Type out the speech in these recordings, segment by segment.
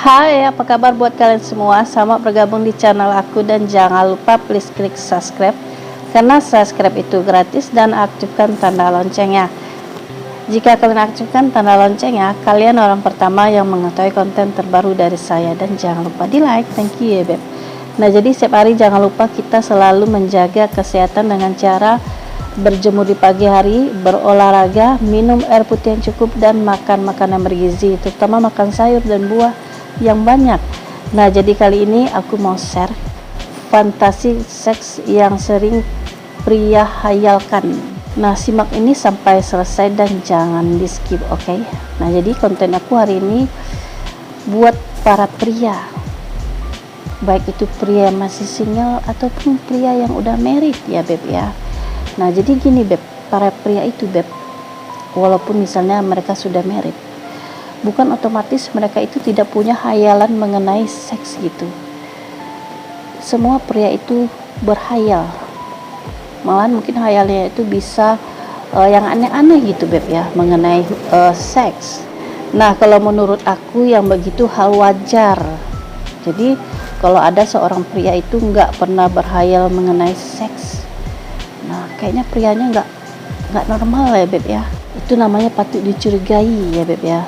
Hai, apa kabar buat kalian semua? Selamat bergabung di channel aku dan jangan lupa please klik subscribe karena subscribe itu gratis dan aktifkan tanda loncengnya. Jika kalian aktifkan tanda loncengnya, kalian orang pertama yang mengetahui konten terbaru dari saya dan jangan lupa di like. Thank you ya beb. Nah, jadi setiap hari jangan lupa kita selalu menjaga kesehatan dengan cara berjemur di pagi hari, berolahraga, minum air putih yang cukup dan makan makanan bergizi, terutama makan sayur dan buah yang banyak. Nah, jadi kali ini aku mau share fantasi seks yang sering pria hayalkan. Nah, simak ini sampai selesai dan jangan di skip, oke? Nah, jadi konten aku hari ini buat para pria, baik itu pria yang masih single ataupun pria yang udah married ya beb ya. Nah, jadi gini beb, para pria itu beb, walaupun misalnya mereka sudah married, bukan otomatis mereka itu tidak punya hayalan mengenai seks gitu. Semua pria itu berhayal, malahan mungkin hayalnya itu bisa yang aneh-aneh gitu beb ya, mengenai seks. Nah, kalau menurut aku yang begitu hal wajar. Jadi kalau ada seorang pria itu nggak pernah berhayal mengenai seks, nah kayaknya prianya nggak normal ya beb ya. Itu namanya patut dicurigai ya beb ya.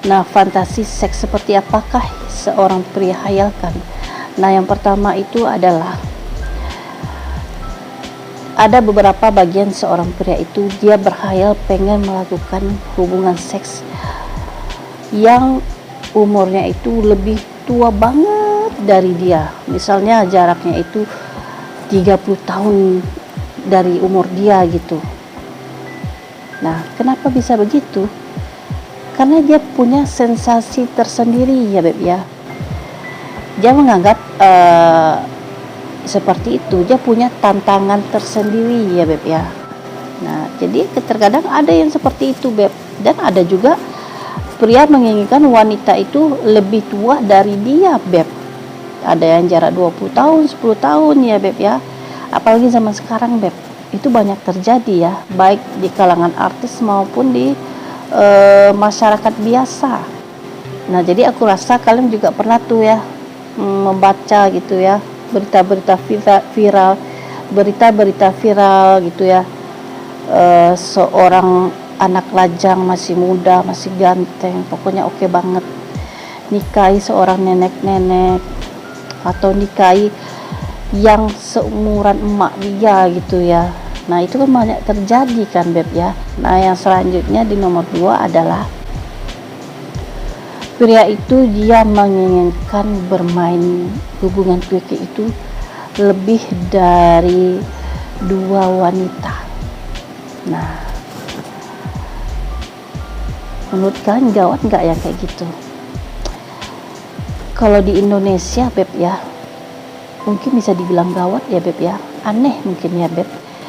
Nah, fantasi seks seperti apakah seorang pria hayalkan? Nah, yang pertama itu adalah ada beberapa bagian seorang pria itu dia berhayal pengen melakukan hubungan seks yang umurnya itu lebih tua banget dari dia. Misalnya jaraknya itu 30 tahun dari umur dia gitu. Nah, kenapa bisa begitu? Karena dia punya sensasi tersendiri ya beb ya. Dia menganggap seperti itu, dia punya tantangan tersendiri ya beb ya. Nah, jadi terkadang ada yang seperti itu beb, dan ada juga pria menginginkan wanita itu lebih tua dari dia beb. Ada yang jarak 20 tahun, 10 tahun ya beb ya. Apalagi zaman sekarang beb, itu banyak terjadi ya, baik di kalangan artis maupun di masyarakat biasa. Nah, jadi aku rasa kalian juga pernah tuh ya membaca gitu ya berita-berita viral, berita-berita viral gitu ya, seorang anak lajang masih muda, masih ganteng, pokoknya oke banget, nikahi seorang nenek-nenek atau nikahi yang seumuran emak dia gitu ya. Nah, itu kan banyak terjadi kan beb ya. Nah, yang selanjutnya di nomor 2 adalah pria itu dia menginginkan bermain hubungan quickie itu lebih dari 2 wanita. Nah, menurut kalian gawat nggak ya kayak gitu? Kalau di Indonesia beb ya, mungkin bisa dibilang gawat ya beb ya, aneh mungkin ya beb.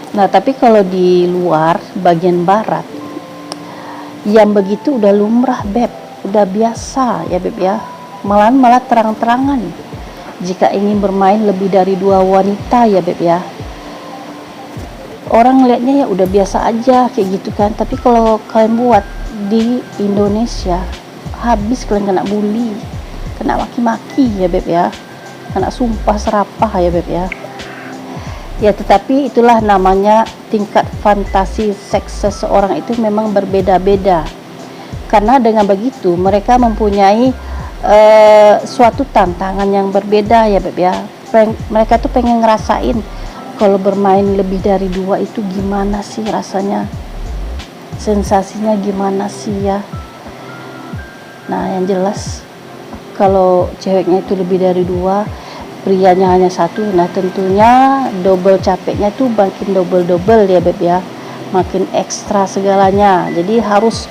Nah, tapi kalau di luar bagian barat yang begitu udah lumrah beb, udah biasa ya beb ya, malah terang-terangan jika ingin bermain lebih dari 2 wanita ya beb ya. Orang lihatnya ya udah biasa aja kayak gitu kan, tapi kalau kalian buat di Indonesia, habis kalian kena bully, kena maki-maki ya beb ya, kena sumpah serapah ya beb ya. Ya, tetapi itulah namanya tingkat fantasi seks seseorang itu memang berbeda-beda. Karena dengan begitu mereka mempunyai suatu tantangan yang berbeda ya beb ya. Mereka tuh pengen ngerasain kalau bermain lebih dari 2 itu gimana sih rasanya, sensasinya gimana sih ya. Nah, yang jelas kalau ceweknya itu lebih dari 2, prianya hanya 1, nah tentunya double capeknya tuh makin double ya beb ya, makin ekstra segalanya. Jadi harus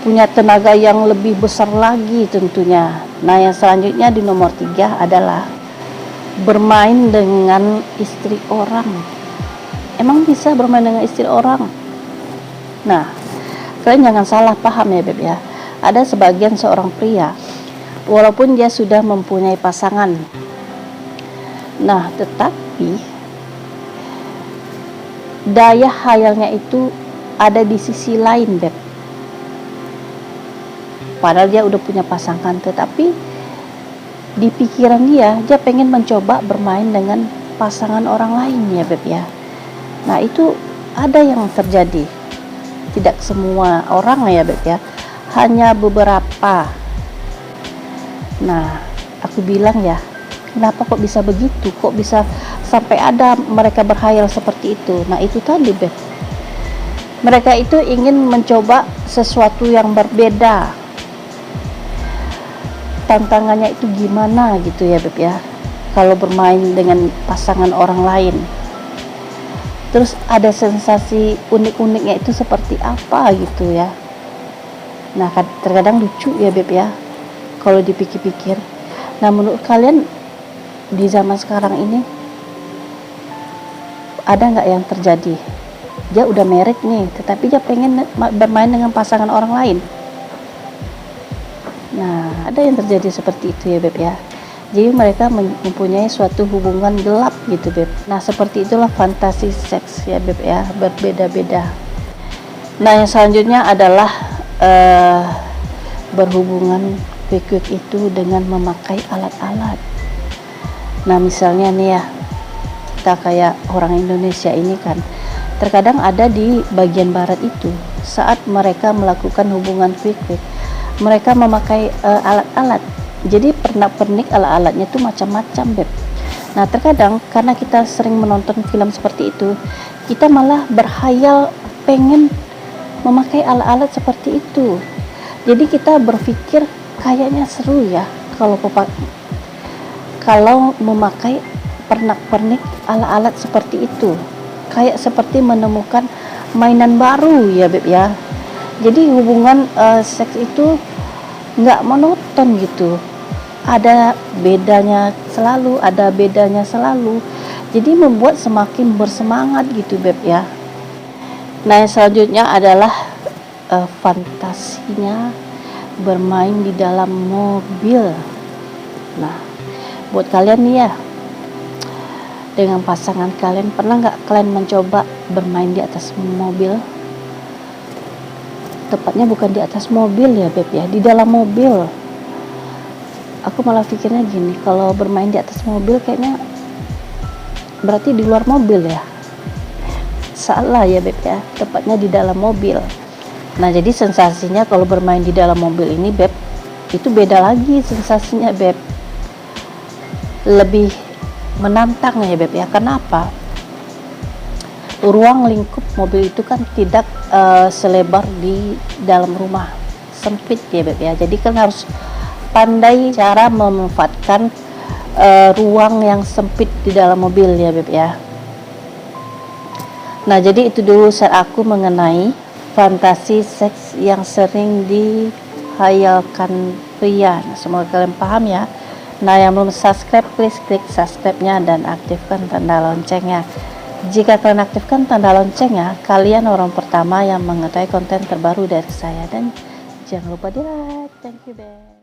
punya tenaga yang lebih besar lagi tentunya. Nah, yang selanjutnya di nomor 3 adalah bermain dengan istri orang. Emang bisa bermain dengan istri orang? Nah, kalian jangan salah paham ya beb ya. Ada sebagian seorang pria walaupun dia sudah mempunyai pasangan, nah tetapi daya hayalnya itu ada di sisi lain beb. padahal dia udah punya pasangan, tetapi di pikiran dia pengen mencoba bermain dengan pasangan orang lain ya Beb ya. Nah itu ada yang terjadi, tidak semua orang ya Beb ya, hanya beberapa. Nah aku bilang ya, kenapa kok bisa begitu, kok bisa sampai ada mereka berhayal seperti itu. Nah itu tadi Beb, mereka itu ingin mencoba sesuatu yang berbeda, tantangannya itu gimana gitu ya Beb ya, kalau bermain dengan pasangan orang lain. Terus ada sensasi unik-uniknya itu seperti apa gitu ya. Nah terkadang lucu ya Beb ya kalau dipikir-pikir. Nah menurut kalian di zaman sekarang ini ada nggak yang terjadi, dia udah married nih tetapi dia pengen bermain dengan pasangan orang lain? Nah ada yang terjadi seperti itu ya Beb ya. Jadi mereka mempunyai suatu hubungan gelap gitu Beb. Nah seperti itulah fantasi seks ya Beb ya, berbeda-beda. Nah yang selanjutnya adalah berhubungan quick itu dengan memakai alat-alat. Nah misalnya nih ya, kita kayak orang Indonesia ini kan, terkadang ada di bagian barat itu saat mereka melakukan hubungan quick mereka memakai alat-alat. Jadi pernak-pernik alat-alatnya itu macam-macam Beb. Nah terkadang karena kita sering menonton film seperti itu, kita malah berhayal pengen memakai alat-alat seperti itu. Jadi kita berpikir kayaknya seru ya kalau memakai pernak-pernik alat-alat seperti itu, kayak seperti menemukan mainan baru ya Beb ya. Jadi hubungan seks itu nggak monoton gitu, ada bedanya selalu, jadi membuat semakin bersemangat gitu Beb ya. Nah yang selanjutnya adalah fantasinya bermain di dalam mobil. Nah buat kalian nih ya, dengan pasangan kalian, pernah nggak kalian mencoba bermain di atas mobil? Tepatnya bukan di atas mobil ya Beb ya, di dalam mobil. Aku malah pikirnya gini, kalau bermain di atas mobil kayaknya berarti di luar mobil ya. Salah ya Beb ya, tepatnya di dalam mobil. Nah jadi sensasinya kalau bermain di dalam mobil ini Beb, itu beda lagi sensasinya Beb, lebih menantang ya Beb ya. Kenapa? Ruang lingkup mobil itu kan tidak selebar di dalam rumah, sempit ya Beb ya. Jadi kan harus pandai cara memanfaatkan ruang yang sempit di dalam mobil ya Beb ya. Nah jadi itu dulu share aku mengenai fantasi seks yang sering dihayalkan pria. Nah, semoga kalian paham ya. Nah yang belum subscribe, please klik subscribe-nya dan aktifkan tanda loncengnya. Jika kalian aktifkan tanda loncengnya, kalian orang pertama yang mengetahui konten terbaru dari saya. Dan jangan lupa di like. Thank you, babe.